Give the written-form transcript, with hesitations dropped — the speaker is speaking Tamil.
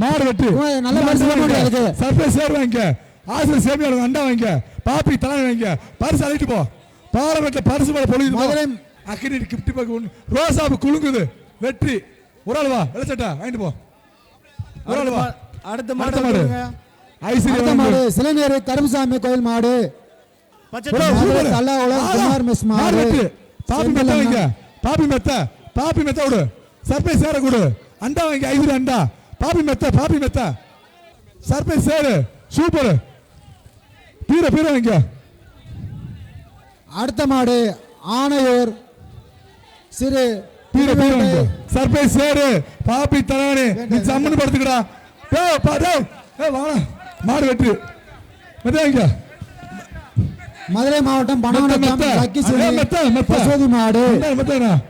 மாடு வெட்டு நல்ல சர்ப்ரைஸ் வாங்க ஆசிரியர் சேமியா அண்டா வாங்க பாப்பி தலை வாங்க பரிசு அழைட்டு போ பாரம்பரிய பரிசு மேல பொழுது அக்கினி கிஃப்ட் பேக் ரோசாப்பு குலுங்குது வெற்றி ஒரு ஆள் வா வெளிச்சட்டா வாங்கிட்டு போ ஒரு ஆள் வா அடுத்த மாடு ஐஸ்வர்யா மாடு சிலைநேரு கருமசாமி கோயில் மாடு பாப்பி மெத்த விடு சர்ப்ரைஸ் சேர கொடு அண்டா வாங்கி ஐஸ்வர்யா அண்டா பாப்பி மெத்த சர்ப்ரைஸ் சேரு சூப்பர் பீர வாங்க அடுத்த மாடு ஆனையூர் சிறு சர்ப்ரைஸ் சேரு பாப்பி தலானே நீ சம்மன் படுத்துக்கடா மாடு வெற்றி மெத்த மதுரை மாவட்டம் பனவனத்தம் மாடு